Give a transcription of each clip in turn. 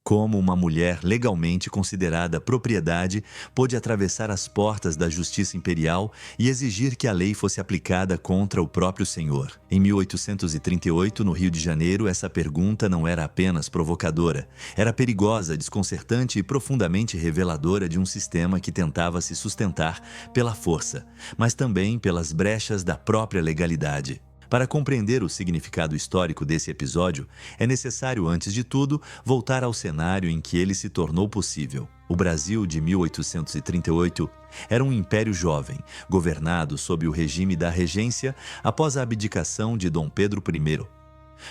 Como uma mulher legalmente considerada propriedade pôde atravessar as portas da justiça imperial e exigir que a lei fosse aplicada contra o próprio senhor? Em 1838, no Rio de Janeiro, essa pergunta não era apenas provocadora, era perigosa, desconcertante e profundamente reveladora de um sistema que tentava se sustentar pela força, mas também pelas brechas da própria legalidade. Para compreender o significado histórico desse episódio, é necessário, antes de tudo, voltar ao cenário em que ele se tornou possível. O Brasil de 1838 era um império jovem, governado sob o regime da regência após a abdicação de Dom Pedro I.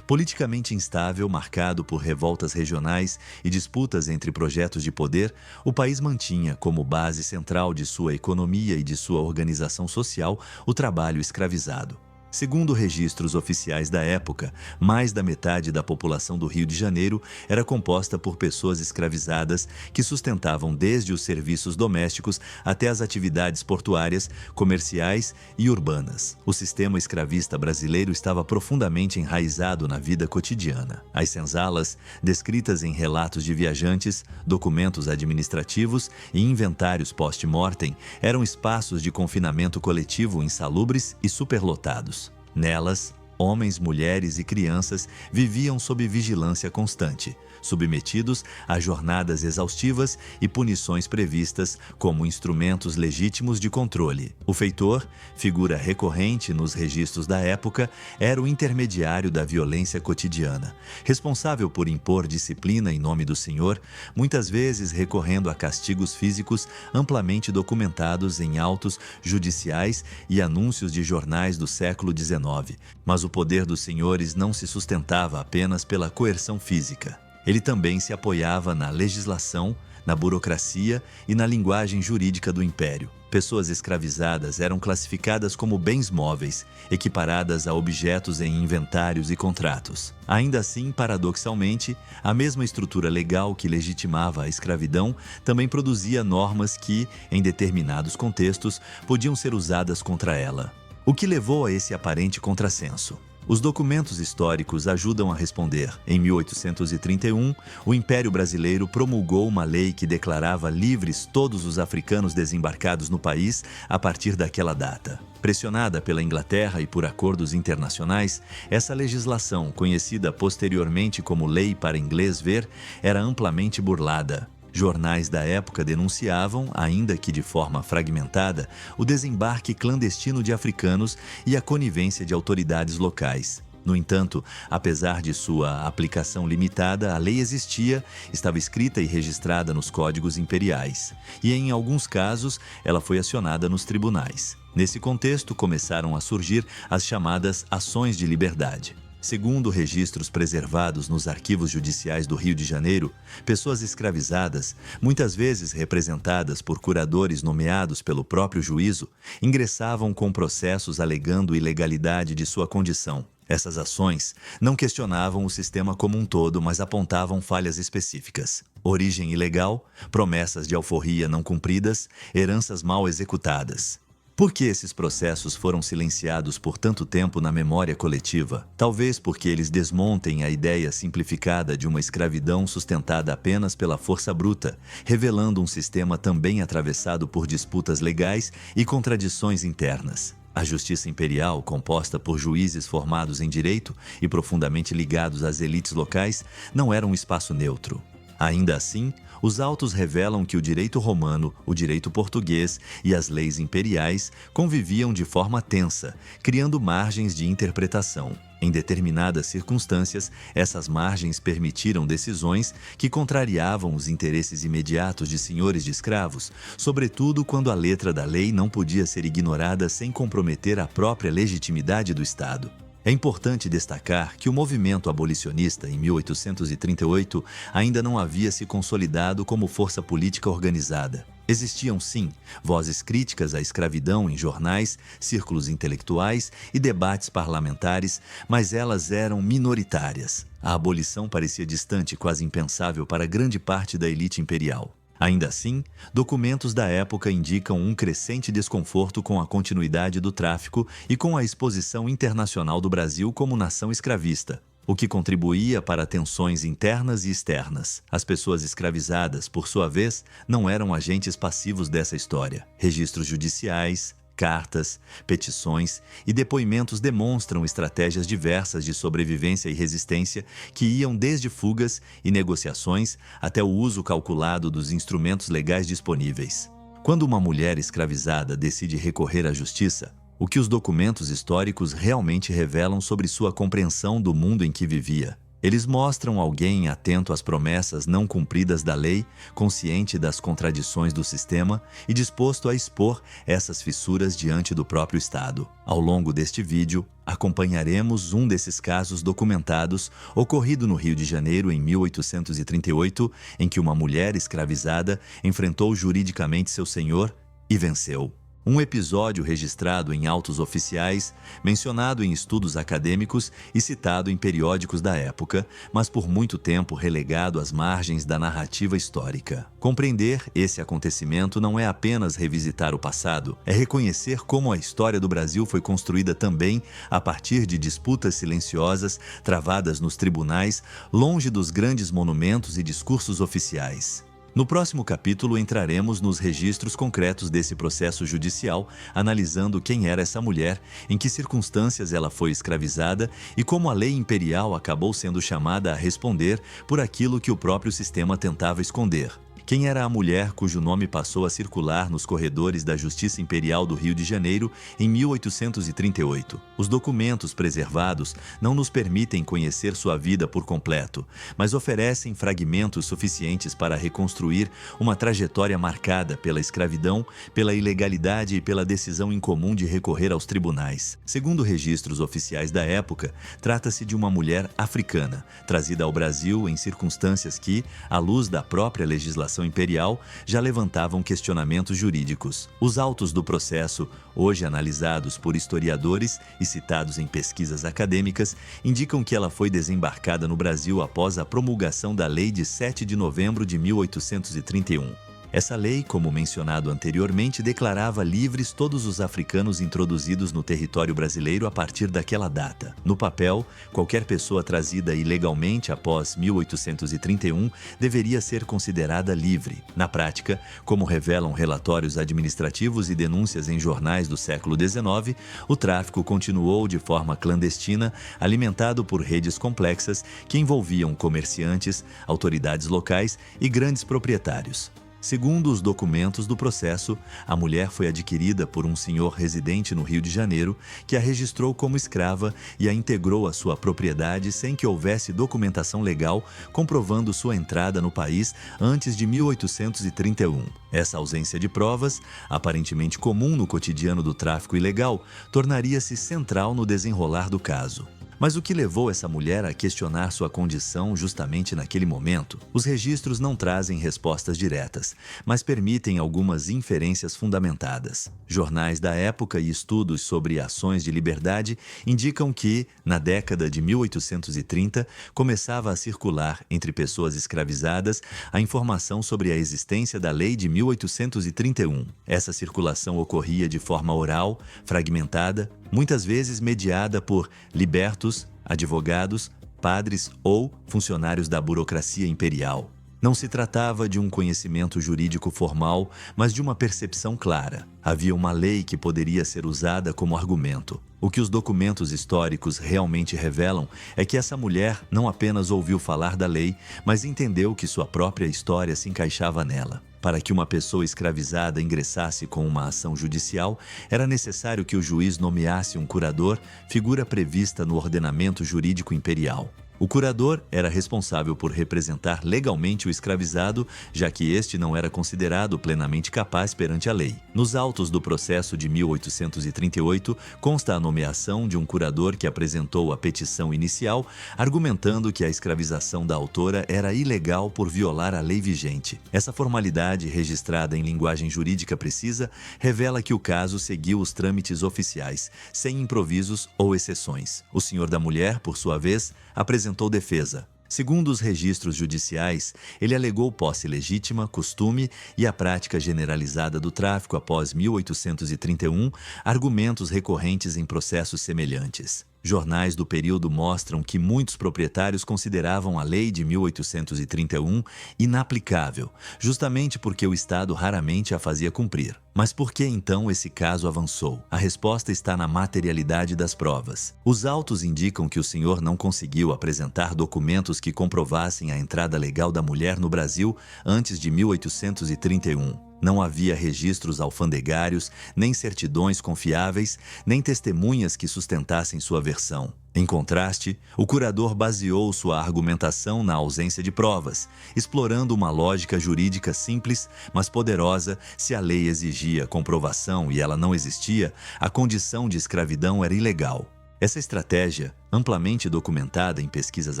Politicamente instável, marcado por revoltas regionais e disputas entre projetos de poder, o país mantinha como base central de sua economia e de sua organização social o trabalho escravizado. Segundo registros oficiais da época, mais da metade da população do Rio de Janeiro era composta por pessoas escravizadas que sustentavam desde os serviços domésticos até as atividades portuárias, comerciais e urbanas. O sistema escravista brasileiro estava profundamente enraizado na vida cotidiana. As senzalas, descritas em relatos de viajantes, documentos administrativos e inventários post-mortem, eram espaços de confinamento coletivo insalubres e superlotados. Nelas, homens, mulheres e crianças viviam sob vigilância constante, submetidos a jornadas exaustivas e punições previstas como instrumentos legítimos de controle. O feitor, figura recorrente nos registros da época, era o intermediário da violência cotidiana, responsável por impor disciplina em nome do senhor, muitas vezes recorrendo a castigos físicos amplamente documentados em autos judiciais e anúncios de jornais do século XIX. Mas o poder dos senhores não se sustentava apenas pela coerção física. Ele também se apoiava na legislação, na burocracia e na linguagem jurídica do império. Pessoas escravizadas eram classificadas como bens móveis, equiparadas a objetos em inventários e contratos. Ainda assim, paradoxalmente, a mesma estrutura legal que legitimava a escravidão também produzia normas que, em determinados contextos, podiam ser usadas contra ela. O que levou a esse aparente contrassenso? Os documentos históricos ajudam a responder. Em 1831, o Império Brasileiro promulgou uma lei que declarava livres todos os africanos desembarcados no país a partir daquela data. Pressionada pela Inglaterra e por acordos internacionais, essa legislação, conhecida posteriormente como Lei para Inglês Ver, era amplamente burlada. Jornais da época denunciavam, ainda que de forma fragmentada, o desembarque clandestino de africanos e a conivência de autoridades locais. No entanto, apesar de sua aplicação limitada, a lei existia, estava escrita e registrada nos códigos imperiais, e em alguns casos ela foi acionada nos tribunais. Nesse contexto, começaram a surgir as chamadas ações de liberdade. Segundo registros preservados nos arquivos judiciais do Rio de Janeiro, pessoas escravizadas, muitas vezes representadas por curadores nomeados pelo próprio juízo, ingressavam com processos alegando ilegalidade de sua condição. Essas ações não questionavam o sistema como um todo, mas apontavam falhas específicas. Origem ilegal, promessas de alforria não cumpridas, heranças mal executadas. Por que esses processos foram silenciados por tanto tempo na memória coletiva? Talvez porque eles desmontem a ideia simplificada de uma escravidão sustentada apenas pela força bruta, revelando um sistema também atravessado por disputas legais e contradições internas. A justiça imperial, composta por juízes formados em direito e profundamente ligados às elites locais, não era um espaço neutro. Ainda assim, os autos revelam que o direito romano, o direito português e as leis imperiais conviviam de forma tensa, criando margens de interpretação. Em determinadas circunstâncias, essas margens permitiram decisões que contrariavam os interesses imediatos de senhores de escravos, sobretudo quando a letra da lei não podia ser ignorada sem comprometer a própria legitimidade do Estado. É importante destacar que o movimento abolicionista, em 1838, ainda não havia se consolidado como força política organizada. Existiam, sim, vozes críticas à escravidão em jornais, círculos intelectuais e debates parlamentares, mas elas eram minoritárias. A abolição parecia distante, quase impensável para grande parte da elite imperial. Ainda assim, documentos da época indicam um crescente desconforto com a continuidade do tráfico e com a exposição internacional do Brasil como nação escravista. o que contribuía para tensões internas e externas. As pessoas escravizadas, por sua vez, não eram agentes passivos dessa história. Registros judiciais, cartas, petições e depoimentos demonstram estratégias diversas de sobrevivência e resistência que iam desde fugas e negociações até o uso calculado dos instrumentos legais disponíveis. Quando uma mulher escravizada decide recorrer à justiça, o que os documentos históricos realmente revelam sobre sua compreensão do mundo em que vivia? Eles mostram alguém atento às promessas não cumpridas da lei, consciente das contradições do sistema e disposto a expor essas fissuras diante do próprio Estado. Ao longo deste vídeo, acompanharemos um desses casos documentados ocorrido no Rio de Janeiro em 1838, em que uma mulher escravizada enfrentou juridicamente seu senhor e venceu. Um episódio registrado em autos oficiais, mencionado em estudos acadêmicos e citado em periódicos da época, mas por muito tempo relegado às margens da narrativa histórica. Compreender esse acontecimento não é apenas revisitar o passado, é reconhecer como a história do Brasil foi construída também a partir de disputas silenciosas travadas nos tribunais, longe dos grandes monumentos e discursos oficiais. No próximo capítulo entraremos nos registros concretos desse processo judicial, analisando quem era essa mulher, em que circunstâncias ela foi escravizada e como a lei imperial acabou sendo chamada a responder por aquilo que o próprio sistema tentava esconder. Quem era a mulher cujo nome passou a circular nos corredores da Justiça Imperial do Rio de Janeiro em 1838? Os documentos preservados não nos permitem conhecer sua vida por completo, mas oferecem fragmentos suficientes para reconstruir uma trajetória marcada pela escravidão, pela ilegalidade e pela decisão incomum de recorrer aos tribunais. Segundo registros oficiais da época, trata-se de uma mulher africana, trazida ao Brasil em circunstâncias que, à luz da própria legislação imperial, já levantavam questionamentos jurídicos. Os autos do processo, hoje analisados por historiadores e citados em pesquisas acadêmicas, indicam que ela foi desembarcada no Brasil após a promulgação da Lei de 7 de novembro de 1831. Essa lei, como mencionado anteriormente, declarava livres todos os africanos introduzidos no território brasileiro a partir daquela data. No papel, qualquer pessoa trazida ilegalmente após 1831 deveria ser considerada livre. Na prática, como revelam relatórios administrativos e denúncias em jornais do século XIX, o tráfico continuou de forma clandestina, alimentado por redes complexas que envolviam comerciantes, autoridades locais e grandes proprietários. Segundo os documentos do processo, a mulher foi adquirida por um senhor residente no Rio de Janeiro, que a registrou como escrava e a integrou à sua propriedade sem que houvesse documentação legal comprovando sua entrada no país antes de 1831. Essa ausência de provas, aparentemente comum no cotidiano do tráfico ilegal, tornaria-se central no desenrolar do caso. Mas o que levou essa mulher a questionar sua condição justamente naquele momento? Os registros não trazem respostas diretas, mas permitem algumas inferências fundamentadas. Jornais da época e estudos sobre ações de liberdade indicam que, na década de 1830, começava a circular entre pessoas escravizadas a informação sobre a existência da Lei de 1831. Essa circulação ocorria de forma oral, fragmentada, muitas vezes mediada por libertos, advogados, padres ou funcionários da burocracia imperial. Não se tratava de um conhecimento jurídico formal, mas de uma percepção clara. Havia uma lei que poderia ser usada como argumento. O que os documentos históricos realmente revelam é que essa mulher não apenas ouviu falar da lei, mas entendeu que sua própria história se encaixava nela. Para que uma pessoa escravizada ingressasse com uma ação judicial, era necessário que o juiz nomeasse um curador, figura prevista no ordenamento jurídico imperial. O curador era responsável por representar legalmente o escravizado, já que este não era considerado plenamente capaz perante a lei. Nos autos do processo de 1838, consta a nomeação de um curador que apresentou a petição inicial, argumentando que a escravização da autora era ilegal por violar a lei vigente. Essa formalidade, registrada em linguagem jurídica precisa, revela que o caso seguiu os trâmites oficiais, sem improvisos ou exceções. O senhor da mulher, por sua vez, apresentou defesa. Segundo os registros judiciais, ele alegou posse legítima, costume e a prática generalizada do tráfico após 1831, argumentos recorrentes em processos semelhantes. Jornais do período mostram que muitos proprietários consideravam a lei de 1831 inaplicável, justamente porque o Estado raramente a fazia cumprir. Mas por que então esse caso avançou? A resposta está na materialidade das provas. Os autos indicam que o senhor não conseguiu apresentar documentos que comprovassem a entrada legal da mulher no Brasil antes de 1831. Não havia registros alfandegários, nem certidões confiáveis, nem testemunhas que sustentassem sua versão. Em contraste, o curador baseou sua argumentação na ausência de provas, explorando uma lógica jurídica simples, mas poderosa. Se a lei exigia comprovação e ela não existia, a condição de escravidão era ilegal. Essa estratégia, amplamente documentada em pesquisas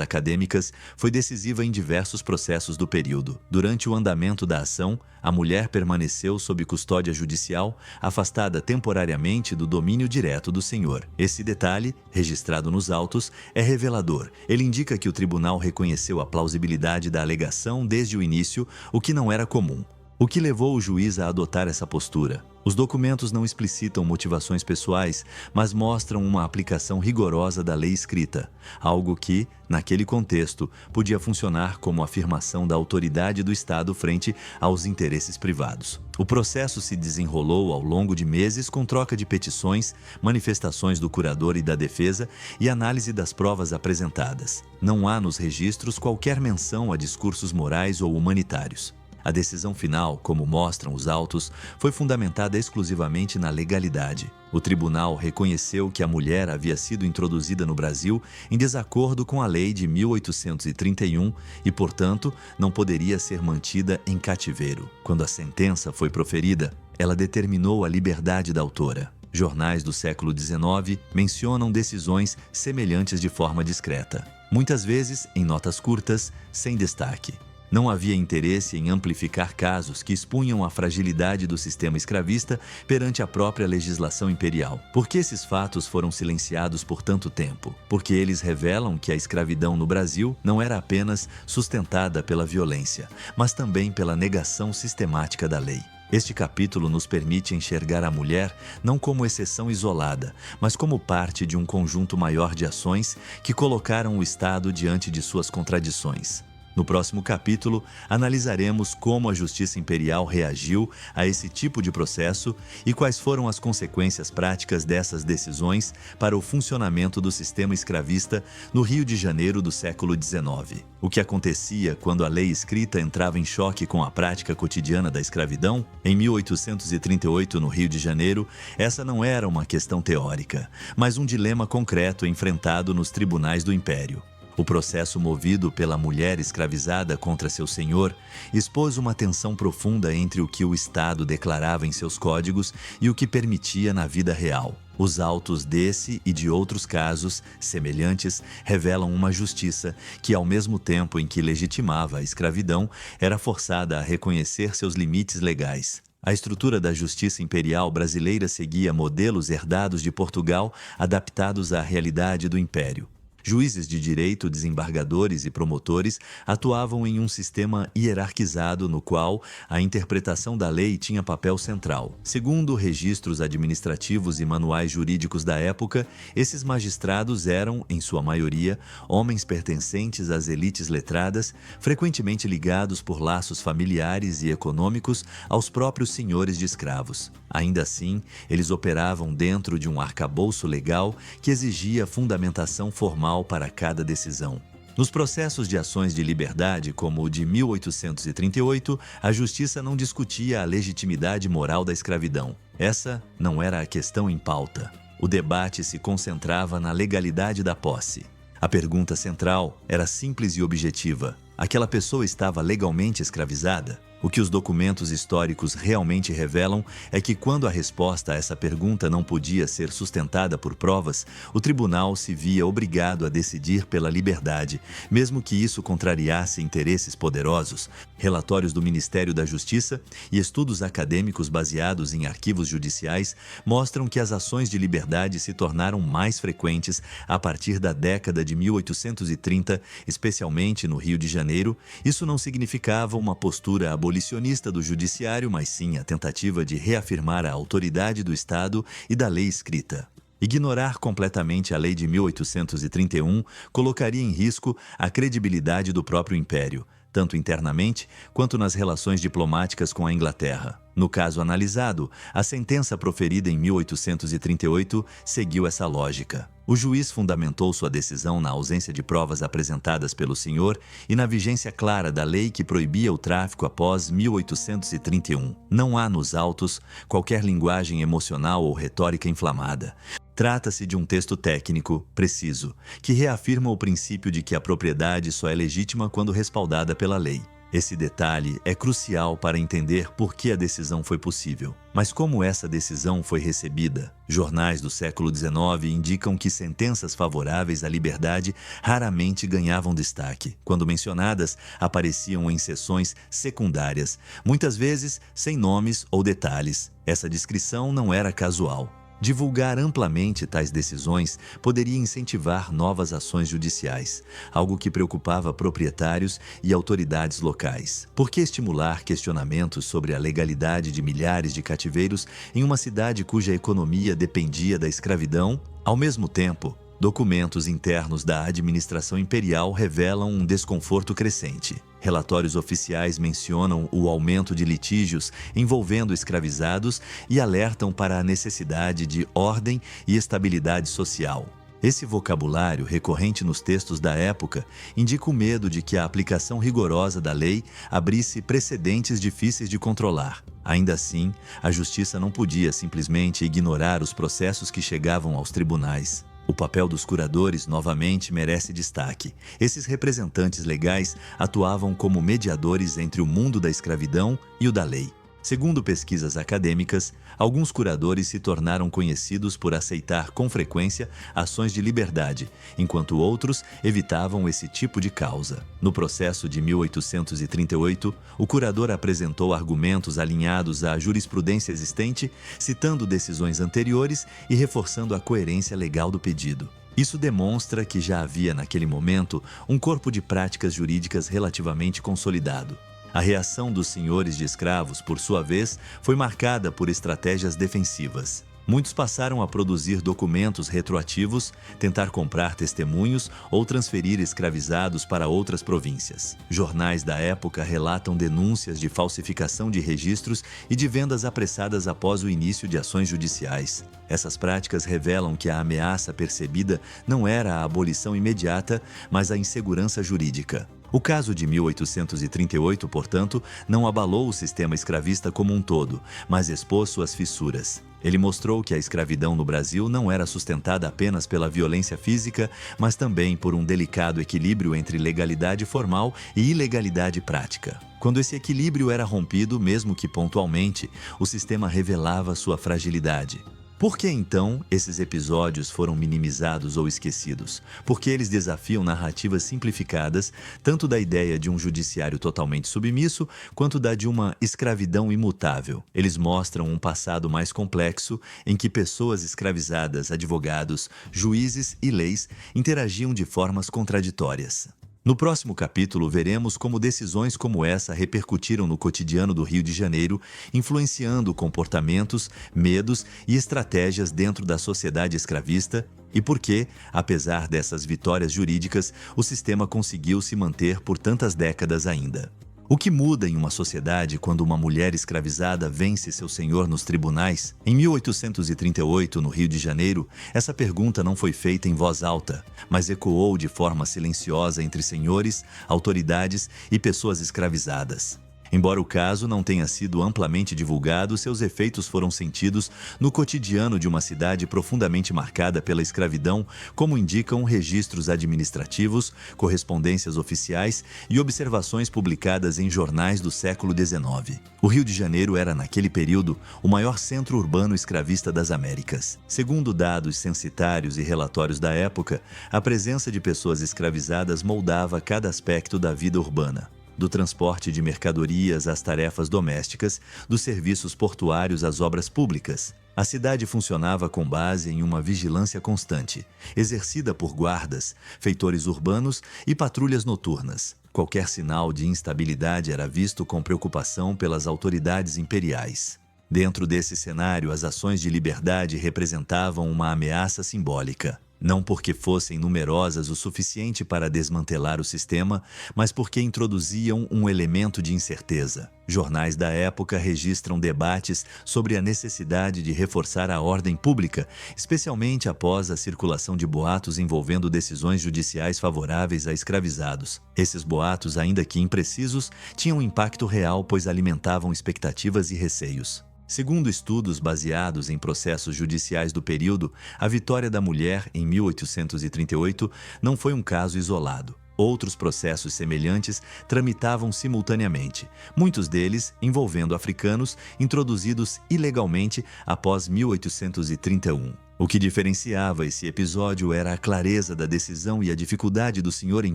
acadêmicas, foi decisiva em diversos processos do período. Durante o andamento da ação, a mulher permaneceu sob custódia judicial, afastada temporariamente do domínio direto do senhor. Esse detalhe, registrado nos autos, é revelador. Ele indica que o tribunal reconheceu a plausibilidade da alegação desde o início, o que não era comum. O que levou o juiz a adotar essa postura? Os documentos não explicitam motivações pessoais, mas mostram uma aplicação rigorosa da lei escrita, algo que, naquele contexto, podia funcionar como afirmação da autoridade do Estado frente aos interesses privados. O processo se desenrolou ao longo de meses com troca de petições, manifestações do curador e da defesa e análise das provas apresentadas. Não há nos registros qualquer menção a discursos morais ou humanitários. A decisão final, como mostram os autos, foi fundamentada exclusivamente na legalidade. O tribunal reconheceu que a mulher havia sido introduzida no Brasil em desacordo com a lei de 1831 e, portanto, não poderia ser mantida em cativeiro. Quando a sentença foi proferida, ela determinou a liberdade da autora. Jornais do século XIX mencionam decisões semelhantes de forma discreta, muitas vezes em notas curtas, sem destaque. Não havia interesse em amplificar casos que expunham a fragilidade do sistema escravista perante a própria legislação imperial. Por que esses fatos foram silenciados por tanto tempo? Porque eles revelam que a escravidão no Brasil não era apenas sustentada pela violência, mas também pela negação sistemática da lei. Este capítulo nos permite enxergar a mulher não como exceção isolada, mas como parte de um conjunto maior de ações que colocaram o Estado diante de suas contradições. No próximo capítulo, analisaremos como a Justiça Imperial reagiu a esse tipo de processo e quais foram as consequências práticas dessas decisões para o funcionamento do sistema escravista no Rio de Janeiro do século XIX. O que acontecia quando a lei escrita entrava em choque com a prática cotidiana da escravidão? Em 1838, no Rio de Janeiro, essa não era uma questão teórica, mas um dilema concreto enfrentado nos tribunais do Império. O processo movido pela mulher escravizada contra seu senhor expôs uma tensão profunda entre o que o Estado declarava em seus códigos e o que permitia na vida real. Os autos desse e de outros casos semelhantes revelam uma justiça que, ao mesmo tempo em que legitimava a escravidão, era forçada a reconhecer seus limites legais. A estrutura da justiça imperial brasileira seguia modelos herdados de Portugal, adaptados à realidade do Império. Juízes de direito, desembargadores e promotores atuavam em um sistema hierarquizado no qual a interpretação da lei tinha papel central. Segundo registros administrativos e manuais jurídicos da época, esses magistrados eram, em sua maioria, homens pertencentes às elites letradas, frequentemente ligados por laços familiares e econômicos aos próprios senhores de escravos. Ainda assim, eles operavam dentro de um arcabouço legal que exigia fundamentação formal para cada decisão. Nos processos de ações de liberdade, como o de 1838, a justiça não discutia a legitimidade moral da escravidão. Essa não era a questão em pauta. O debate se concentrava na legalidade da posse. A pergunta central era simples e objetiva: aquela pessoa estava legalmente escravizada? O que os documentos históricos realmente revelam é que, quando a resposta a essa pergunta não podia ser sustentada por provas, o tribunal se via obrigado a decidir pela liberdade, mesmo que isso contrariasse interesses poderosos. Relatórios do Ministério da Justiça e estudos acadêmicos baseados em arquivos judiciais mostram que as ações de liberdade se tornaram mais frequentes a partir da década de 1830, especialmente no Rio de Janeiro. Isso não significava uma postura abolicionista do judiciário, mas sim a tentativa de reafirmar a autoridade do Estado e da lei escrita. Ignorar completamente a lei de 1831 colocaria em risco a credibilidade do próprio império, tanto internamente quanto nas relações diplomáticas com a Inglaterra. No caso analisado, a sentença proferida em 1838 seguiu essa lógica. O juiz fundamentou sua decisão na ausência de provas apresentadas pelo senhor e na vigência clara da lei que proibia o tráfico após 1831. Não há nos autos qualquer linguagem emocional ou retórica inflamada. Trata-se de um texto técnico, preciso, que reafirma o princípio de que a propriedade só é legítima quando respaldada pela lei. Esse detalhe é crucial para entender por que a decisão foi possível. Mas como essa decisão foi recebida? Jornais do século XIX indicam que sentenças favoráveis à liberdade raramente ganhavam destaque. Quando mencionadas, apareciam em seções secundárias, muitas vezes sem nomes ou detalhes. Essa descrição não era casual. Divulgar amplamente tais decisões poderia incentivar novas ações judiciais, algo que preocupava proprietários e autoridades locais. Por que estimular questionamentos sobre a legalidade de milhares de cativeiros em uma cidade cuja economia dependia da escravidão? Ao mesmo tempo, documentos internos da administração imperial revelam um desconforto crescente. Relatórios oficiais mencionam o aumento de litígios envolvendo escravizados e alertam para a necessidade de ordem e estabilidade social. Esse vocabulário, recorrente nos textos da época, indica o medo de que a aplicação rigorosa da lei abrisse precedentes difíceis de controlar. Ainda assim, a justiça não podia simplesmente ignorar os processos que chegavam aos tribunais. O papel dos curadores, novamente, merece destaque. Esses representantes legais atuavam como mediadores entre o mundo da escravidão e o da lei. Segundo pesquisas acadêmicas, alguns curadores se tornaram conhecidos por aceitar com frequência ações de liberdade, enquanto outros evitavam esse tipo de causa. No processo de 1838, o curador apresentou argumentos alinhados à jurisprudência existente, citando decisões anteriores e reforçando a coerência legal do pedido. Isso demonstra que já havia, naquele momento, um corpo de práticas jurídicas relativamente consolidado. A reação dos senhores de escravos, por sua vez, foi marcada por estratégias defensivas. Muitos passaram a produzir documentos retroativos, tentar comprar testemunhos ou transferir escravizados para outras províncias. Jornais da época relatam denúncias de falsificação de registros e de vendas apressadas após o início de ações judiciais. Essas práticas revelam que a ameaça percebida não era a abolição imediata, mas a insegurança jurídica. O caso de 1838, portanto, não abalou o sistema escravista como um todo, mas expôs suas fissuras. Ele mostrou que a escravidão no Brasil não era sustentada apenas pela violência física, mas também por um delicado equilíbrio entre legalidade formal e ilegalidade prática. Quando esse equilíbrio era rompido, mesmo que pontualmente, o sistema revelava sua fragilidade. Por que, então, esses episódios foram minimizados ou esquecidos? Porque eles desafiam narrativas simplificadas, tanto da ideia de um judiciário totalmente submisso, quanto da de uma escravidão imutável. Eles mostram um passado mais complexo, em que pessoas escravizadas, advogados, juízes e leis interagiam de formas contraditórias. No próximo capítulo, veremos como decisões como essa repercutiram no cotidiano do Rio de Janeiro, influenciando comportamentos, medos e estratégias dentro da sociedade escravista e por que, apesar dessas vitórias jurídicas, o sistema conseguiu se manter por tantas décadas ainda. O que muda em uma sociedade quando uma mulher escravizada vence seu senhor nos tribunais? Em 1838, no Rio de Janeiro, essa pergunta não foi feita em voz alta, mas ecoou de forma silenciosa entre senhores, autoridades e pessoas escravizadas. Embora o caso não tenha sido amplamente divulgado, seus efeitos foram sentidos no cotidiano de uma cidade profundamente marcada pela escravidão, como indicam registros administrativos, correspondências oficiais e observações publicadas em jornais do século XIX. O Rio de Janeiro era, naquele período, o maior centro urbano escravista das Américas. Segundo dados censitários e relatórios da época, a presença de pessoas escravizadas moldava cada aspecto da vida urbana. Do transporte de mercadorias às tarefas domésticas, dos serviços portuários às obras públicas. A cidade funcionava com base em uma vigilância constante, exercida por guardas, feitores urbanos e patrulhas noturnas. Qualquer sinal de instabilidade era visto com preocupação pelas autoridades imperiais. Dentro desse cenário, as ações de liberdade representavam uma ameaça simbólica. Não porque fossem numerosas o suficiente para desmantelar o sistema, mas porque introduziam um elemento de incerteza. Jornais da época registram debates sobre a necessidade de reforçar a ordem pública, especialmente após a circulação de boatos envolvendo decisões judiciais favoráveis a escravizados. Esses boatos, ainda que imprecisos, tinham impacto real, pois alimentavam expectativas e receios. Segundo estudos baseados em processos judiciais do período, a vitória da mulher em 1838 não foi um caso isolado. Outros processos semelhantes tramitavam simultaneamente, muitos deles envolvendo africanos introduzidos ilegalmente após 1831. O que diferenciava esse episódio era a clareza da decisão e a dificuldade do senhor em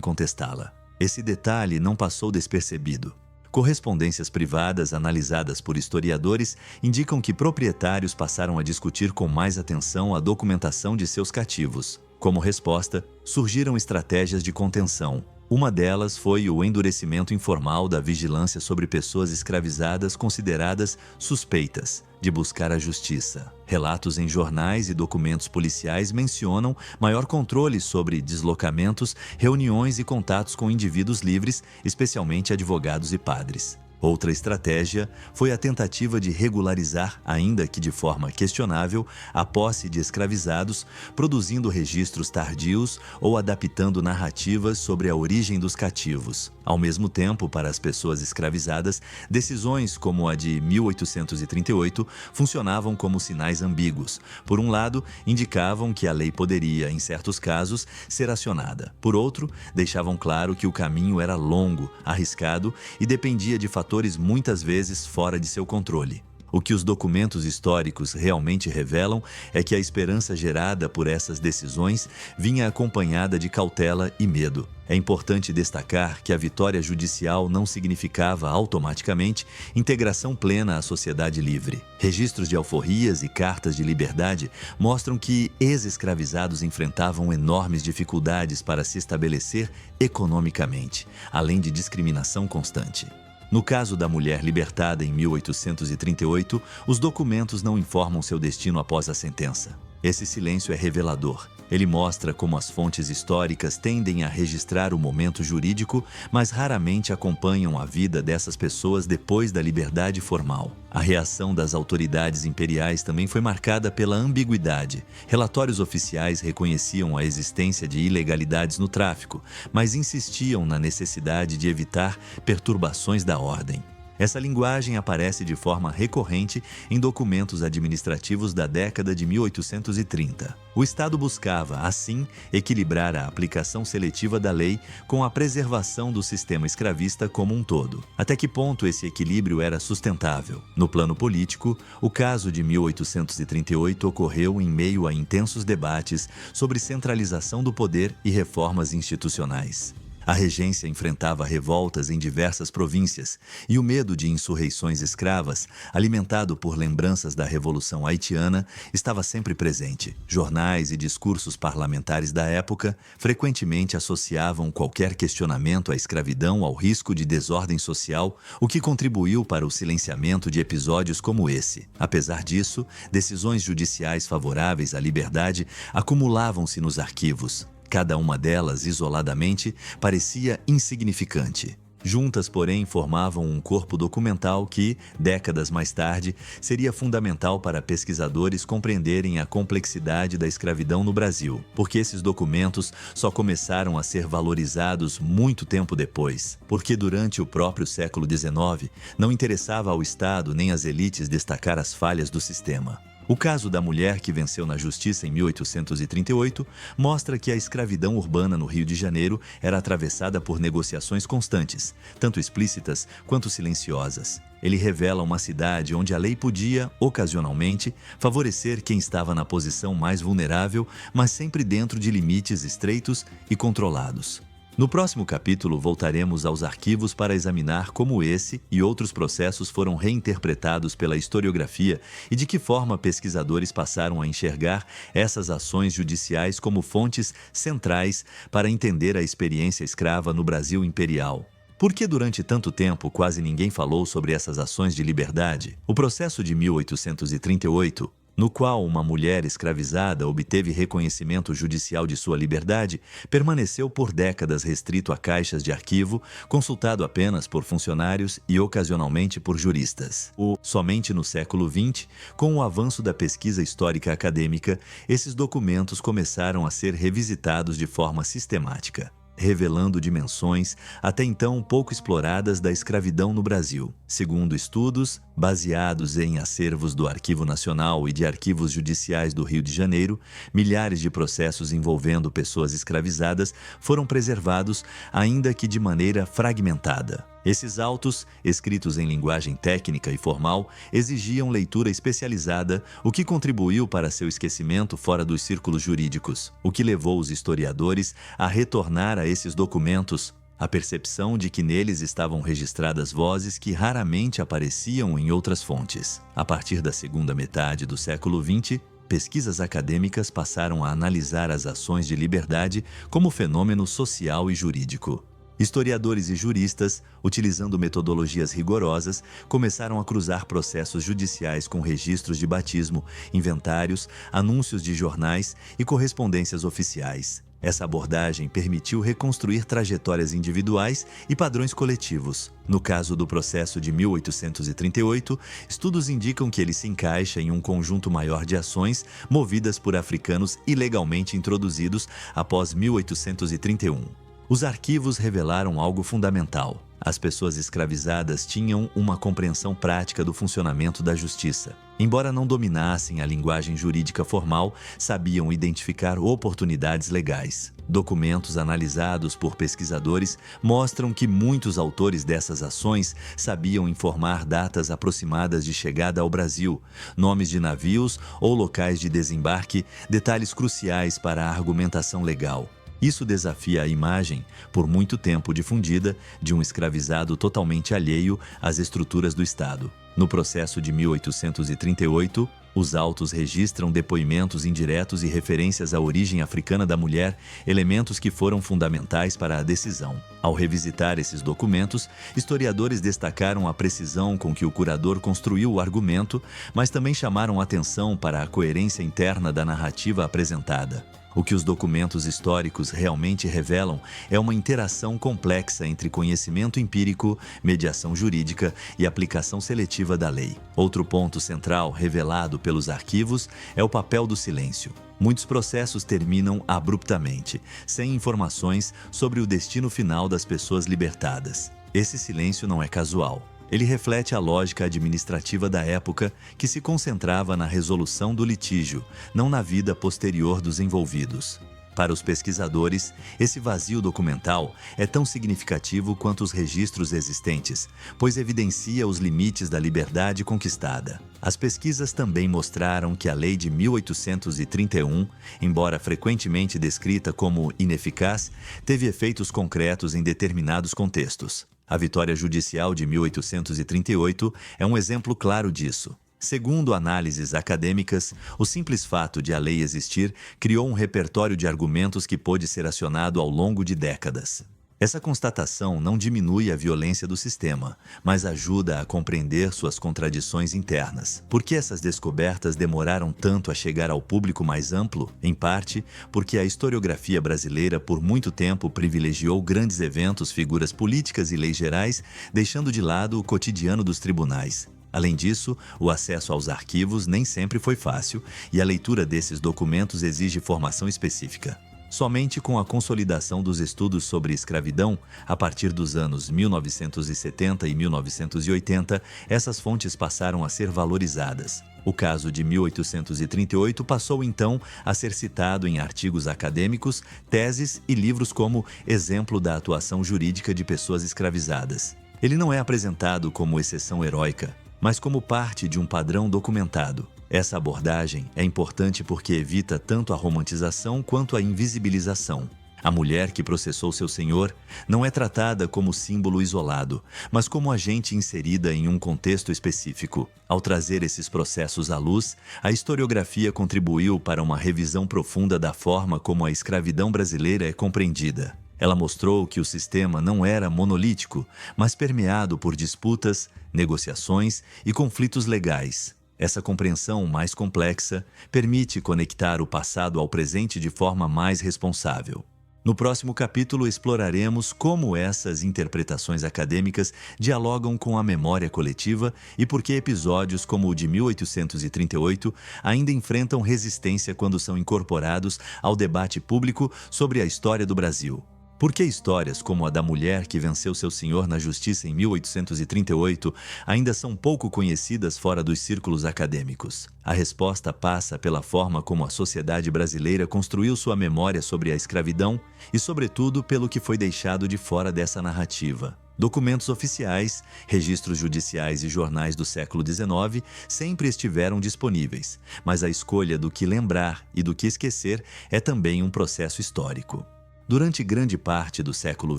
contestá-la. Esse detalhe não passou despercebido. Correspondências privadas analisadas por historiadores indicam que proprietários passaram a discutir com mais atenção a documentação de seus cativos. Como resposta, surgiram estratégias de contenção. Uma delas foi o endurecimento informal da vigilância sobre pessoas escravizadas consideradas suspeitas de buscar a justiça. Relatos em jornais e documentos policiais mencionam maior controle sobre deslocamentos, reuniões e contatos com indivíduos livres, especialmente advogados e padres. Outra estratégia foi a tentativa de regularizar, ainda que de forma questionável, a posse de escravizados, produzindo registros tardios ou adaptando narrativas sobre a origem dos cativos. Ao mesmo tempo, para as pessoas escravizadas, decisões como a de 1838 funcionavam como sinais ambíguos. Por um lado, indicavam que a lei poderia, em certos casos, ser acionada. Por outro, deixavam claro que o caminho era longo, arriscado e dependia de fatores muitas vezes fora de seu controle. O que os documentos históricos realmente revelam é que a esperança gerada por essas decisões vinha acompanhada de cautela e medo. É importante destacar que a vitória judicial não significava automaticamente integração plena à sociedade livre. Registros de alforrias e cartas de liberdade mostram que ex-escravizados enfrentavam enormes dificuldades para se estabelecer economicamente, além de discriminação constante. No caso da mulher libertada em 1838, os documentos não informam seu destino após a sentença. Esse silêncio é revelador. Ele mostra como as fontes históricas tendem a registrar o momento jurídico, mas raramente acompanham a vida dessas pessoas depois da liberdade formal. A reação das autoridades imperiais também foi marcada pela ambiguidade. Relatórios oficiais reconheciam a existência de ilegalidades no tráfico, mas insistiam na necessidade de evitar perturbações da ordem. Essa linguagem aparece de forma recorrente em documentos administrativos da década de 1830. O Estado buscava, assim, equilibrar a aplicação seletiva da lei com a preservação do sistema escravista como um todo. Até que ponto esse equilíbrio era sustentável? No plano político, o caso de 1838 ocorreu em meio a intensos debates sobre centralização do poder e reformas institucionais. A regência enfrentava revoltas em diversas províncias e o medo de insurreições escravas, alimentado por lembranças da Revolução Haitiana, estava sempre presente. Jornais e discursos parlamentares da época frequentemente associavam qualquer questionamento à escravidão ao risco de desordem social, o que contribuiu para o silenciamento de episódios como esse. Apesar disso, decisões judiciais favoráveis à liberdade acumulavam-se nos arquivos. Cada uma delas, isoladamente, parecia insignificante. Juntas, porém, formavam um corpo documental que, décadas mais tarde, seria fundamental para pesquisadores compreenderem a complexidade da escravidão no Brasil, porque esses documentos só começaram a ser valorizados muito tempo depois, porque durante o próprio século XIX não interessava ao Estado nem às elites destacar as falhas do sistema. O caso da mulher que venceu na justiça em 1838 mostra que a escravidão urbana no Rio de Janeiro era atravessada por negociações constantes, tanto explícitas quanto silenciosas. Ele revela uma cidade onde a lei podia, ocasionalmente, favorecer quem estava na posição mais vulnerável, mas sempre dentro de limites estreitos e controlados. No próximo capítulo, voltaremos aos arquivos para examinar como esse e outros processos foram reinterpretados pela historiografia e de que forma pesquisadores passaram a enxergar essas ações judiciais como fontes centrais para entender a experiência escrava no Brasil imperial. Por que durante tanto tempo quase ninguém falou sobre essas ações de liberdade? O processo de 1838, no qual uma mulher escravizada obteve reconhecimento judicial de sua liberdade, permaneceu por décadas restrito a caixas de arquivo, consultado apenas por funcionários e ocasionalmente por juristas. Somente no século XX, com o avanço da pesquisa histórica acadêmica, esses documentos começaram a ser revisitados de forma sistemática, revelando dimensões até então pouco exploradas da escravidão no Brasil. Segundo estudos, baseados em acervos do Arquivo Nacional e de arquivos judiciais do Rio de Janeiro, milhares de processos envolvendo pessoas escravizadas foram preservados, ainda que de maneira fragmentada. Esses autos, escritos em linguagem técnica e formal, exigiam leitura especializada, o que contribuiu para seu esquecimento fora dos círculos jurídicos, o que levou os historiadores a retornar a esses documentos, a percepção de que neles estavam registradas vozes que raramente apareciam em outras fontes. A partir da segunda metade do século XX, pesquisas acadêmicas passaram a analisar as ações de liberdade como fenômeno social e jurídico. Historiadores e juristas, utilizando metodologias rigorosas, começaram a cruzar processos judiciais com registros de batismo, inventários, anúncios de jornais e correspondências oficiais. Essa abordagem permitiu reconstruir trajetórias individuais e padrões coletivos. No caso do processo de 1838, estudos indicam que ele se encaixa em um conjunto maior de ações movidas por africanos ilegalmente introduzidos após 1831. Os arquivos revelaram algo fundamental. As pessoas escravizadas tinham uma compreensão prática do funcionamento da justiça. Embora não dominassem a linguagem jurídica formal, sabiam identificar oportunidades legais. Documentos analisados por pesquisadores mostram que muitos autores dessas ações sabiam informar datas aproximadas de chegada ao Brasil, nomes de navios ou locais de desembarque, detalhes cruciais para a argumentação legal. Isso desafia a imagem, por muito tempo difundida, de um escravizado totalmente alheio às estruturas do Estado. No processo de 1838, os autos registram depoimentos indiretos e referências à origem africana da mulher, elementos que foram fundamentais para a decisão. Ao revisitar esses documentos, historiadores destacaram a precisão com que o curador construiu o argumento, mas também chamaram atenção para a coerência interna da narrativa apresentada. O que os documentos históricos realmente revelam é uma interação complexa entre conhecimento empírico, mediação jurídica e aplicação seletiva da lei. Outro ponto central revelado pelos arquivos é o papel do silêncio. Muitos processos terminam abruptamente, sem informações sobre o destino final das pessoas libertadas. Esse silêncio não é casual. Ele reflete a lógica administrativa da época, que se concentrava na resolução do litígio, não na vida posterior dos envolvidos. Para os pesquisadores, esse vazio documental é tão significativo quanto os registros existentes, pois evidencia os limites da liberdade conquistada. As pesquisas também mostraram que a Lei de 1831, embora frequentemente descrita como ineficaz, teve efeitos concretos em determinados contextos. A vitória judicial de 1838 é um exemplo claro disso. Segundo análises acadêmicas, o simples fato de a lei existir criou um repertório de argumentos que pôde ser acionado ao longo de décadas. Essa constatação não diminui a violência do sistema, mas ajuda a compreender suas contradições internas. Por que essas descobertas demoraram tanto a chegar ao público mais amplo? Em parte, porque a historiografia brasileira por muito tempo privilegiou grandes eventos, figuras políticas e leis gerais, deixando de lado o cotidiano dos tribunais. Além disso, o acesso aos arquivos nem sempre foi fácil e a leitura desses documentos exige formação específica. Somente com a consolidação dos estudos sobre escravidão, a partir dos anos 1970 e 1980, essas fontes passaram a ser valorizadas. O caso de 1838 passou então a ser citado em artigos acadêmicos, teses e livros como exemplo da atuação jurídica de pessoas escravizadas. Ele não é apresentado como exceção heróica, mas como parte de um padrão documentado. Essa abordagem é importante porque evita tanto a romantização quanto a invisibilização. A mulher que processou seu senhor não é tratada como símbolo isolado, mas como agente inserida em um contexto específico. Ao trazer esses processos à luz, a historiografia contribuiu para uma revisão profunda da forma como a escravidão brasileira é compreendida. Ela mostrou que o sistema não era monolítico, mas permeado por disputas, negociações e conflitos legais. Essa compreensão mais complexa permite conectar o passado ao presente de forma mais responsável. No próximo capítulo, exploraremos como essas interpretações acadêmicas dialogam com a memória coletiva e por que episódios como o de 1838 ainda enfrentam resistência quando são incorporados ao debate público sobre a história do Brasil. Por que histórias como a da mulher que venceu seu senhor na justiça em 1838 ainda são pouco conhecidas fora dos círculos acadêmicos? A resposta passa pela forma como a sociedade brasileira construiu sua memória sobre a escravidão e, sobretudo, pelo que foi deixado de fora dessa narrativa. Documentos oficiais, registros judiciais e jornais do século XIX sempre estiveram disponíveis, mas a escolha do que lembrar e do que esquecer é também um processo histórico. Durante grande parte do século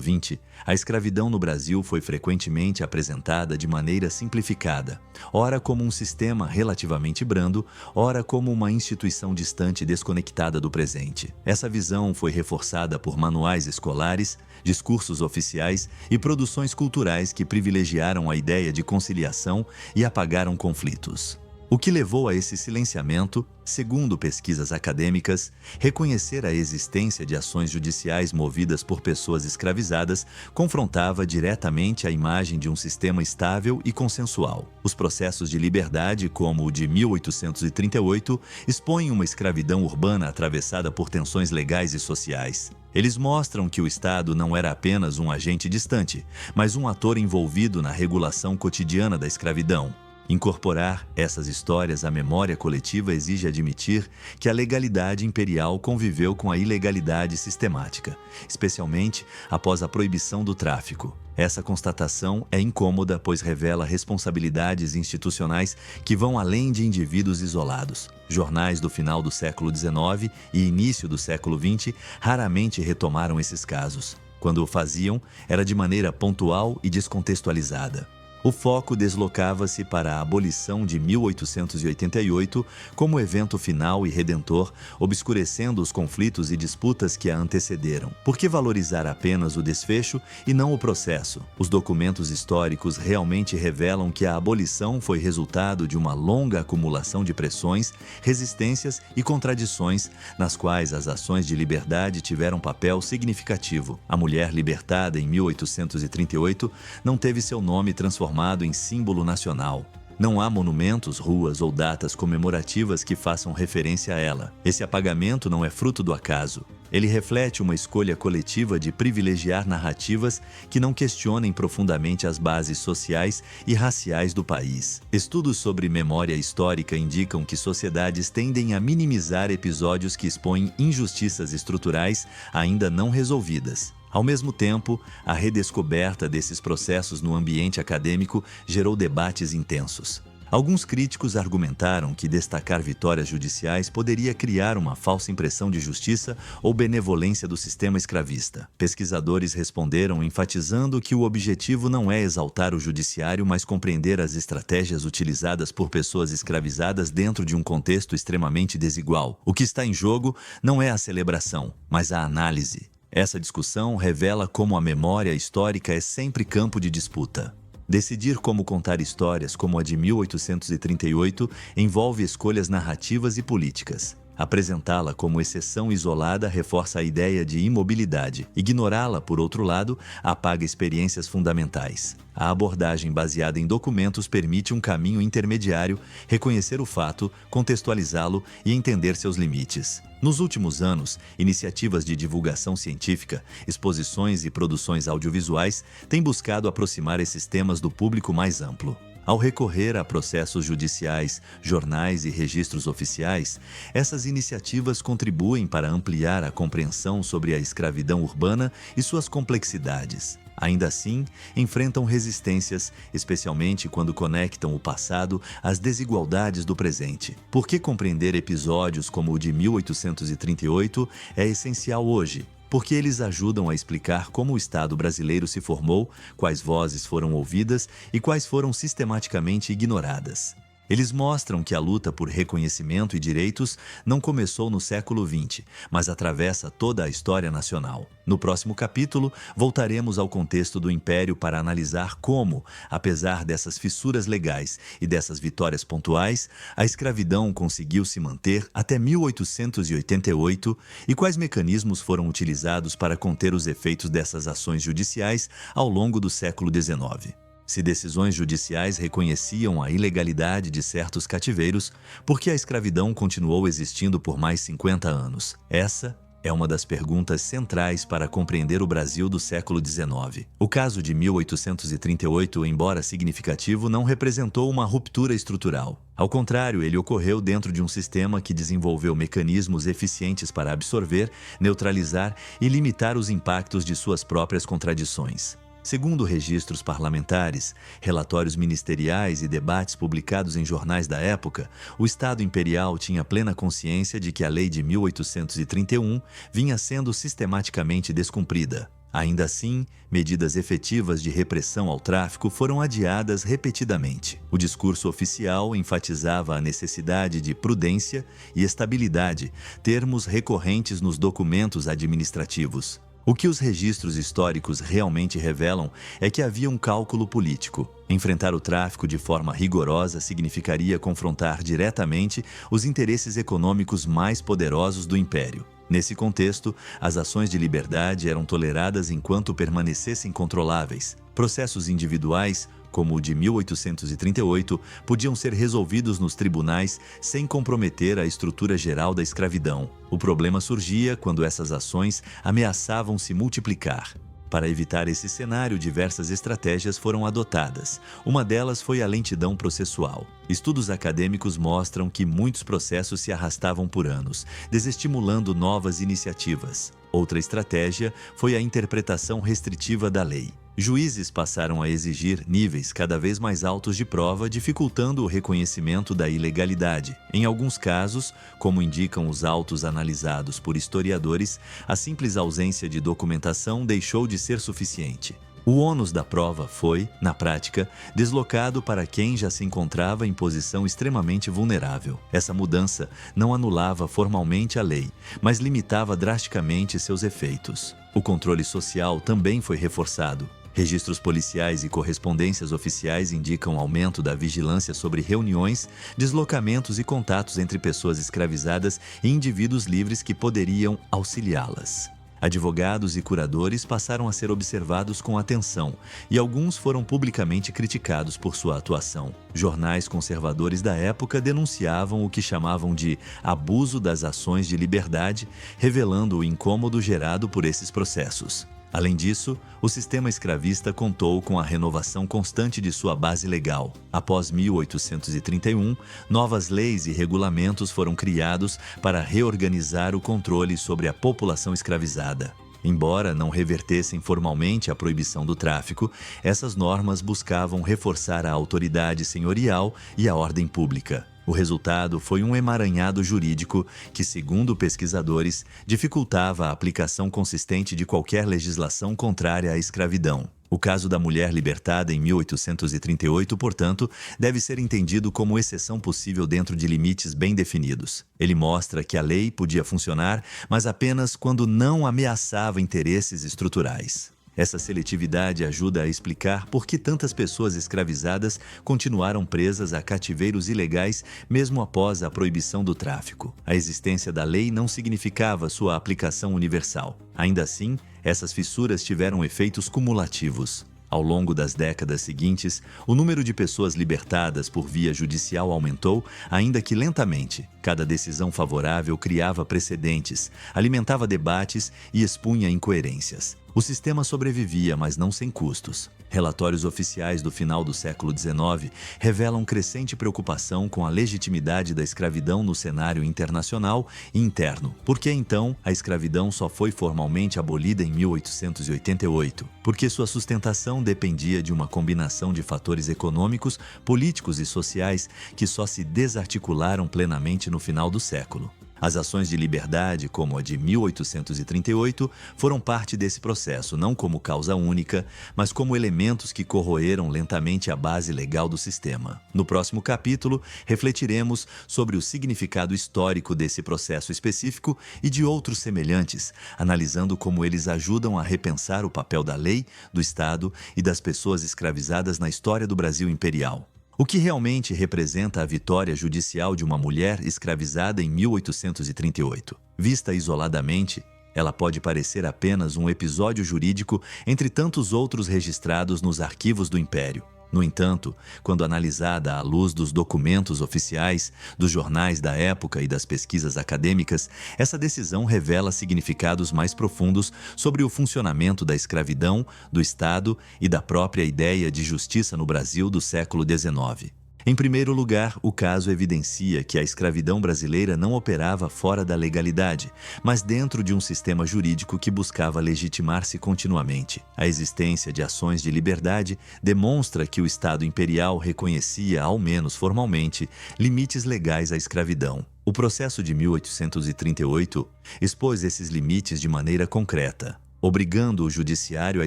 XX, a escravidão no Brasil foi frequentemente apresentada de maneira simplificada, ora como um sistema relativamente brando, ora como uma instituição distante e desconectada do presente. Essa visão foi reforçada por manuais escolares, discursos oficiais e produções culturais que privilegiaram a ideia de conciliação e apagaram conflitos. O que levou a esse silenciamento, segundo pesquisas acadêmicas, reconhecer a existência de ações judiciais movidas por pessoas escravizadas confrontava diretamente a imagem de um sistema estável e consensual. Os processos de liberdade, como o de 1838, expõem uma escravidão urbana atravessada por tensões legais e sociais. Eles mostram que o Estado não era apenas um agente distante, mas um ator envolvido na regulação cotidiana da escravidão. Incorporar essas histórias à memória coletiva exige admitir que a legalidade imperial conviveu com a ilegalidade sistemática, especialmente após a proibição do tráfico. Essa constatação é incômoda, pois revela responsabilidades institucionais que vão além de indivíduos isolados. Jornais do final do século XIX e início do século XX raramente retomaram esses casos. Quando o faziam, era de maneira pontual e descontextualizada. O foco deslocava-se para a abolição de 1888 como evento final e redentor, obscurecendo os conflitos e disputas que a antecederam. Por que valorizar apenas o desfecho e não o processo? Os documentos históricos realmente revelam que a abolição foi resultado de uma longa acumulação de pressões, resistências e contradições, nas quais as ações de liberdade tiveram papel significativo. A mulher libertada em 1838 não teve seu nome transformado em símbolo nacional. Não há monumentos, ruas ou datas comemorativas que façam referência a ela. Esse apagamento não é fruto do acaso. Ele reflete uma escolha coletiva de privilegiar narrativas que não questionem profundamente as bases sociais e raciais do país. Estudos sobre memória histórica indicam que sociedades tendem a minimizar episódios que expõem injustiças estruturais ainda não resolvidas. Ao mesmo tempo, a redescoberta desses processos no ambiente acadêmico gerou debates intensos. Alguns críticos argumentaram que destacar vitórias judiciais poderia criar uma falsa impressão de justiça ou benevolência do sistema escravista. Pesquisadores responderam enfatizando que o objetivo não é exaltar o judiciário, mas compreender as estratégias utilizadas por pessoas escravizadas dentro de um contexto extremamente desigual. O que está em jogo não é a celebração, mas a análise. Essa discussão revela como a memória histórica é sempre campo de disputa. Decidir como contar histórias como a de 1838 envolve escolhas narrativas e políticas. Apresentá-la como exceção isolada reforça a ideia de imobilidade. Ignorá-la, por outro lado, apaga experiências fundamentais. A abordagem baseada em documentos permite um caminho intermediário, reconhecer o fato, contextualizá-lo e entender seus limites. Nos últimos anos, iniciativas de divulgação científica, exposições e produções audiovisuais têm buscado aproximar esses temas do público mais amplo. Ao recorrer a processos judiciais, jornais e registros oficiais, essas iniciativas contribuem para ampliar a compreensão sobre a escravidão urbana e suas complexidades. Ainda assim, enfrentam resistências, especialmente quando conectam o passado às desigualdades do presente. Por que compreender episódios como o de 1838 é essencial hoje? Porque eles ajudam a explicar como o Estado brasileiro se formou, quais vozes foram ouvidas e quais foram sistematicamente ignoradas. Eles mostram que a luta por reconhecimento e direitos não começou no século XX, mas atravessa toda a história nacional. No próximo capítulo, voltaremos ao contexto do Império para analisar como, apesar dessas fissuras legais e dessas vitórias pontuais, a escravidão conseguiu se manter até 1888 e quais mecanismos foram utilizados para conter os efeitos dessas ações judiciais ao longo do século XIX. Se decisões judiciais reconheciam a ilegalidade de certos cativeiros, por que a escravidão continuou existindo por mais 50 anos? Essa é uma das perguntas centrais para compreender o Brasil do século XIX. O caso de 1838, embora significativo, não representou uma ruptura estrutural. Ao contrário, ele ocorreu dentro de um sistema que desenvolveu mecanismos eficientes para absorver, neutralizar e limitar os impactos de suas próprias contradições. Segundo registros parlamentares, relatórios ministeriais e debates publicados em jornais da época, o Estado Imperial tinha plena consciência de que a Lei de 1831 vinha sendo sistematicamente descumprida. Ainda assim, medidas efetivas de repressão ao tráfico foram adiadas repetidamente. O discurso oficial enfatizava a necessidade de prudência e estabilidade, termos recorrentes nos documentos administrativos. O que os registros históricos realmente revelam é que havia um cálculo político. Enfrentar o tráfico de forma rigorosa significaria confrontar diretamente os interesses econômicos mais poderosos do Império. Nesse contexto, as ações de liberdade eram toleradas enquanto permanecessem controláveis. Processos individuais, como o de 1838, podiam ser resolvidos nos tribunais sem comprometer a estrutura geral da escravidão. O problema surgia quando essas ações ameaçavam se multiplicar. Para evitar esse cenário, diversas estratégias foram adotadas. Uma delas foi a lentidão processual. Estudos acadêmicos mostram que muitos processos se arrastavam por anos, desestimulando novas iniciativas. Outra estratégia foi a interpretação restritiva da lei. Juízes passaram a exigir níveis cada vez mais altos de prova, dificultando o reconhecimento da ilegalidade. Em alguns casos, como indicam os autos analisados por historiadores, a simples ausência de documentação deixou de ser suficiente. O ônus da prova foi, na prática, deslocado para quem já se encontrava em posição extremamente vulnerável. Essa mudança não anulava formalmente a lei, mas limitava drasticamente seus efeitos. O controle social também foi reforçado. Registros policiais e correspondências oficiais indicam aumento da vigilância sobre reuniões, deslocamentos e contatos entre pessoas escravizadas e indivíduos livres que poderiam auxiliá-las. Advogados e curadores passaram a ser observados com atenção e alguns foram publicamente criticados por sua atuação. Jornais conservadores da época denunciavam o que chamavam de abuso das ações de liberdade, revelando o incômodo gerado por esses processos. Além disso, o sistema escravista contou com a renovação constante de sua base legal. Após 1831, novas leis e regulamentos foram criados para reorganizar o controle sobre a população escravizada. Embora não revertessem formalmente a proibição do tráfico, essas normas buscavam reforçar a autoridade senhorial e a ordem pública. O resultado foi um emaranhado jurídico que, segundo pesquisadores, dificultava a aplicação consistente de qualquer legislação contrária à escravidão. O caso da mulher libertada em 1838, portanto, deve ser entendido como exceção possível dentro de limites bem definidos. Ele mostra que a lei podia funcionar, mas apenas quando não ameaçava interesses estruturais. Essa seletividade ajuda a explicar por que tantas pessoas escravizadas continuaram presas a cativeiros ilegais mesmo após a proibição do tráfico. A existência da lei não significava sua aplicação universal. Ainda assim, essas fissuras tiveram efeitos cumulativos. Ao longo das décadas seguintes, o número de pessoas libertadas por via judicial aumentou, ainda que lentamente. Cada decisão favorável criava precedentes, alimentava debates e expunha incoerências. O sistema sobrevivia, mas não sem custos. Relatórios oficiais do final do século XIX revelam crescente preocupação com a legitimidade da escravidão no cenário internacional e interno. Por que então a escravidão só foi formalmente abolida em 1888? Porque sua sustentação dependia de uma combinação de fatores econômicos, políticos e sociais que só se desarticularam plenamente no final do século. As ações de liberdade, como a de 1838, foram parte desse processo, não como causa única, mas como elementos que corroeram lentamente a base legal do sistema. No próximo capítulo, refletiremos sobre o significado histórico desse processo específico e de outros semelhantes, analisando como eles ajudam a repensar o papel da lei, do Estado e das pessoas escravizadas na história do Brasil imperial. O que realmente representa a vitória judicial de uma mulher escravizada em 1838? Vista isoladamente, ela pode parecer apenas um episódio jurídico entre tantos outros registrados nos arquivos do Império. No entanto, quando analisada à luz dos documentos oficiais, dos jornais da época e das pesquisas acadêmicas, essa decisão revela significados mais profundos sobre o funcionamento da escravidão, do Estado e da própria ideia de justiça no Brasil do século XIX. Em primeiro lugar, o caso evidencia que a escravidão brasileira não operava fora da legalidade, mas dentro de um sistema jurídico que buscava legitimar-se continuamente. A existência de ações de liberdade demonstra que o Estado imperial reconhecia, ao menos formalmente, limites legais à escravidão. O processo de 1838 expôs esses limites de maneira concreta, obrigando o judiciário a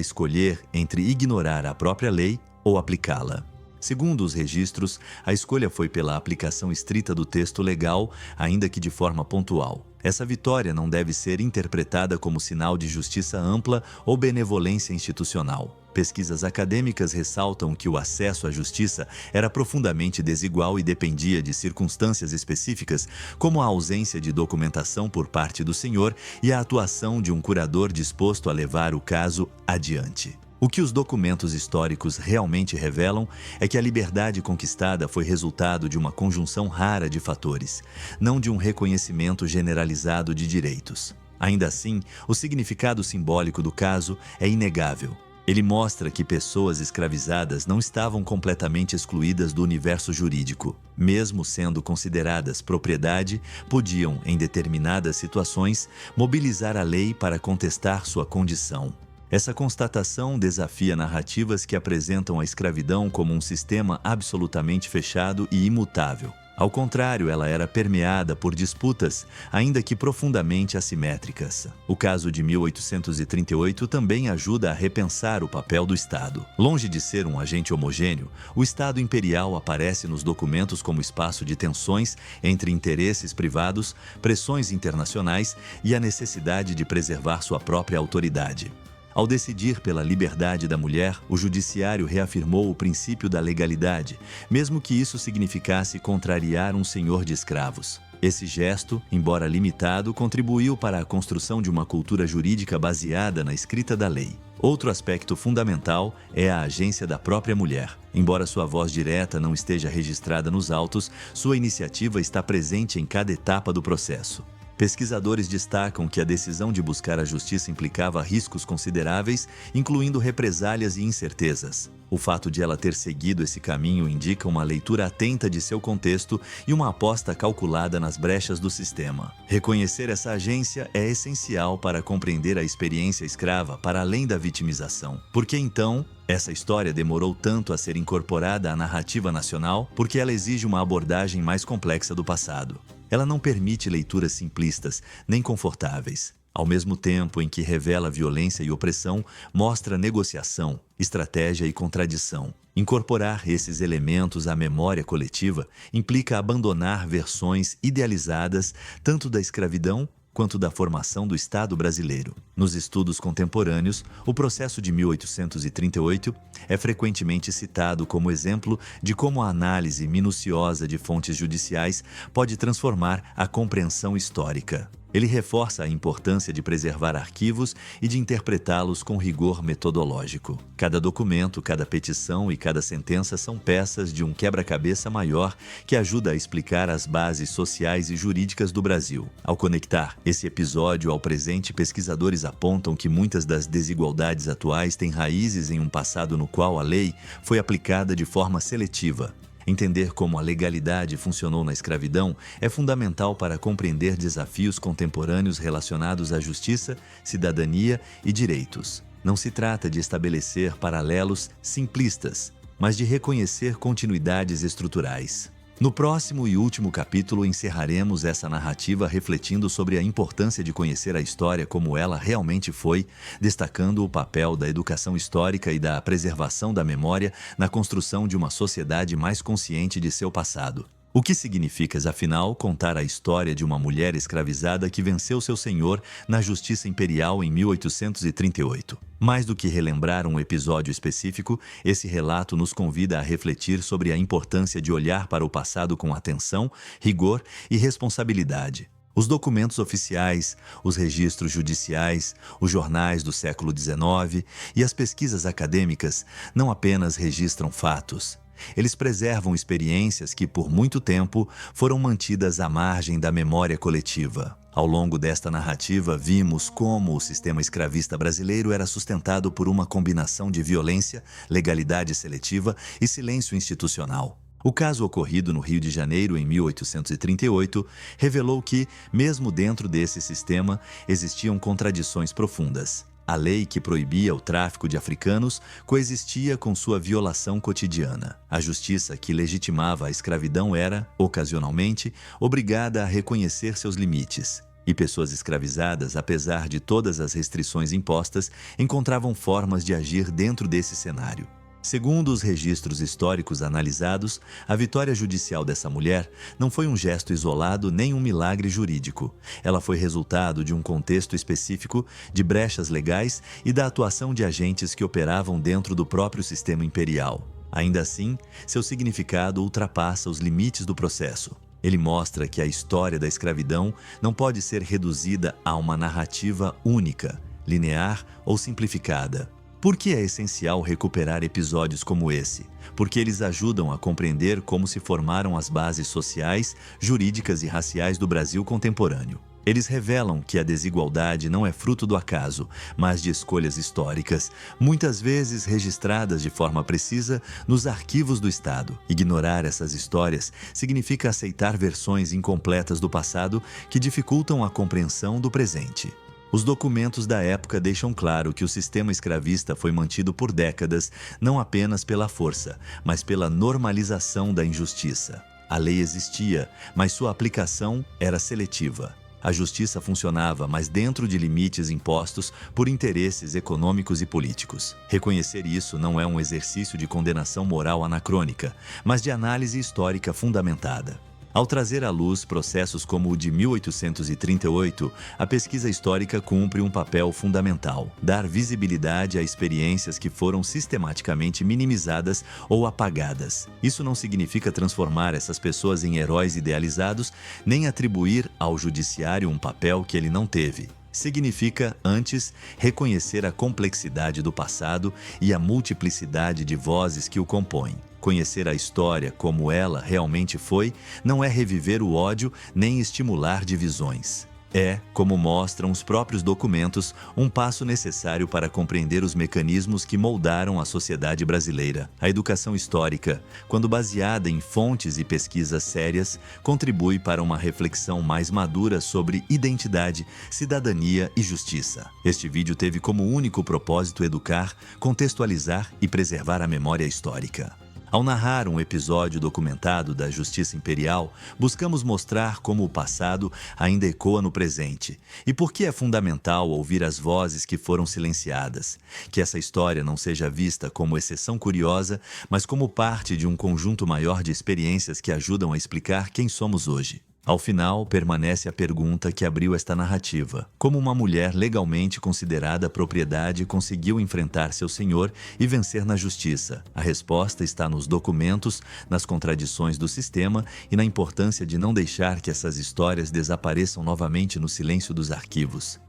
escolher entre ignorar a própria lei ou aplicá-la. Segundo os registros, a escolha foi pela aplicação estrita do texto legal, ainda que de forma pontual. Essa vitória não deve ser interpretada como sinal de justiça ampla ou benevolência institucional. Pesquisas acadêmicas ressaltam que o acesso à justiça era profundamente desigual e dependia de circunstâncias específicas, como a ausência de documentação por parte do senhor e a atuação de um curador disposto a levar o caso adiante. O que os documentos históricos realmente revelam é que a liberdade conquistada foi resultado de uma conjunção rara de fatores, não de um reconhecimento generalizado de direitos. Ainda assim, o significado simbólico do caso é inegável. Ele mostra que pessoas escravizadas não estavam completamente excluídas do universo jurídico. Mesmo sendo consideradas propriedade, podiam, em determinadas situações, mobilizar a lei para contestar sua condição. Essa constatação desafia narrativas que apresentam a escravidão como um sistema absolutamente fechado e imutável. Ao contrário, ela era permeada por disputas, ainda que profundamente assimétricas. O caso de 1838 também ajuda a repensar o papel do Estado. Longe de ser um agente homogêneo, o Estado imperial aparece nos documentos como espaço de tensões entre interesses privados, pressões internacionais e a necessidade de preservar sua própria autoridade. Ao decidir pela liberdade da mulher, o judiciário reafirmou o princípio da legalidade, mesmo que isso significasse contrariar um senhor de escravos. Esse gesto, embora limitado, contribuiu para a construção de uma cultura jurídica baseada na escrita da lei. Outro aspecto fundamental é a agência da própria mulher. Embora sua voz direta não esteja registrada nos autos, sua iniciativa está presente em cada etapa do processo. Pesquisadores destacam que a decisão de buscar a justiça implicava riscos consideráveis, incluindo represálias e incertezas. O fato de ela ter seguido esse caminho indica uma leitura atenta de seu contexto e uma aposta calculada nas brechas do sistema. Reconhecer essa agência é essencial para compreender a experiência escrava para além da vitimização. Porque então, essa história demorou tanto a ser incorporada à narrativa nacional? Porque ela exige uma abordagem mais complexa do passado. Ela não permite leituras simplistas, nem confortáveis. Ao mesmo tempo em que revela violência e opressão, mostra negociação, estratégia e contradição. Incorporar esses elementos à memória coletiva implica abandonar versões idealizadas tanto da escravidão quanto da formação do Estado brasileiro. Nos estudos contemporâneos, o processo de 1838 é frequentemente citado como exemplo de como a análise minuciosa de fontes judiciais pode transformar a compreensão histórica. Ele reforça a importância de preservar arquivos e de interpretá-los com rigor metodológico. Cada documento, cada petição e cada sentença são peças de um quebra-cabeça maior que ajuda a explicar as bases sociais e jurídicas do Brasil. Ao conectar esse episódio ao presente, pesquisadores apontam que muitas das desigualdades atuais têm raízes em um passado no qual a lei foi aplicada de forma seletiva. Entender como a legalidade funcionou na escravidão é fundamental para compreender desafios contemporâneos relacionados à justiça, cidadania e direitos. Não se trata de estabelecer paralelos simplistas, mas de reconhecer continuidades estruturais. No próximo e último capítulo, encerraremos essa narrativa refletindo sobre a importância de conhecer a história como ela realmente foi, destacando o papel da educação histórica e da preservação da memória na construção de uma sociedade mais consciente de seu passado. O que significa, afinal, contar a história de uma mulher escravizada que venceu seu senhor na Justiça Imperial em 1838? Mais do que relembrar um episódio específico, esse relato nos convida a refletir sobre a importância de olhar para o passado com atenção, rigor e responsabilidade. Os documentos oficiais, os registros judiciais, os jornais do século XIX e as pesquisas acadêmicas não apenas registram fatos. Eles preservam experiências que, por muito tempo, foram mantidas à margem da memória coletiva. Ao longo desta narrativa, vimos como o sistema escravista brasileiro era sustentado por uma combinação de violência, legalidade seletiva e silêncio institucional. O caso ocorrido no Rio de Janeiro em 1838 revelou que, mesmo dentro desse sistema, existiam contradições profundas. A lei que proibia o tráfico de africanos coexistia com sua violação cotidiana. A justiça que legitimava a escravidão era, ocasionalmente, obrigada a reconhecer seus limites. E pessoas escravizadas, apesar de todas as restrições impostas, encontravam formas de agir dentro desse cenário. Segundo os registros históricos analisados, a vitória judicial dessa mulher não foi um gesto isolado nem um milagre jurídico. Ela foi resultado de um contexto específico, de brechas legais e da atuação de agentes que operavam dentro do próprio sistema imperial. Ainda assim, seu significado ultrapassa os limites do processo. Ele mostra que a história da escravidão não pode ser reduzida a uma narrativa única, linear ou simplificada. Por que é essencial recuperar episódios como esse? Porque eles ajudam a compreender como se formaram as bases sociais, jurídicas e raciais do Brasil contemporâneo. Eles revelam que a desigualdade não é fruto do acaso, mas de escolhas históricas, muitas vezes registradas de forma precisa nos arquivos do Estado. Ignorar essas histórias significa aceitar versões incompletas do passado que dificultam a compreensão do presente. Os documentos da época deixam claro que o sistema escravista foi mantido por décadas não apenas pela força, mas pela normalização da injustiça. A lei existia, mas sua aplicação era seletiva. A justiça funcionava, mas dentro de limites impostos por interesses econômicos e políticos. Reconhecer isso não é um exercício de condenação moral anacrônica, mas de análise histórica fundamentada. Ao trazer à luz processos como o de 1838, a pesquisa histórica cumpre um papel fundamental: dar visibilidade a experiências que foram sistematicamente minimizadas ou apagadas. Isso não significa transformar essas pessoas em heróis idealizados, nem atribuir ao judiciário um papel que ele não teve. Significa, antes, reconhecer a complexidade do passado e a multiplicidade de vozes que o compõem. Conhecer a história como ela realmente foi não é reviver o ódio nem estimular divisões. É, como mostram os próprios documentos, um passo necessário para compreender os mecanismos que moldaram a sociedade brasileira. A educação histórica, quando baseada em fontes e pesquisas sérias, contribui para uma reflexão mais madura sobre identidade, cidadania e justiça. Este vídeo teve como único propósito educar, contextualizar e preservar a memória histórica. Ao narrar um episódio documentado da Justiça Imperial, buscamos mostrar como o passado ainda ecoa no presente e por que é fundamental ouvir as vozes que foram silenciadas. Que essa história não seja vista como exceção curiosa, mas como parte de um conjunto maior de experiências que ajudam a explicar quem somos hoje. Ao final, permanece a pergunta que abriu esta narrativa: como uma mulher legalmente considerada propriedade conseguiu enfrentar seu senhor e vencer na justiça? A resposta está nos documentos, nas contradições do sistema e na importância de não deixar que essas histórias desapareçam novamente no silêncio dos arquivos.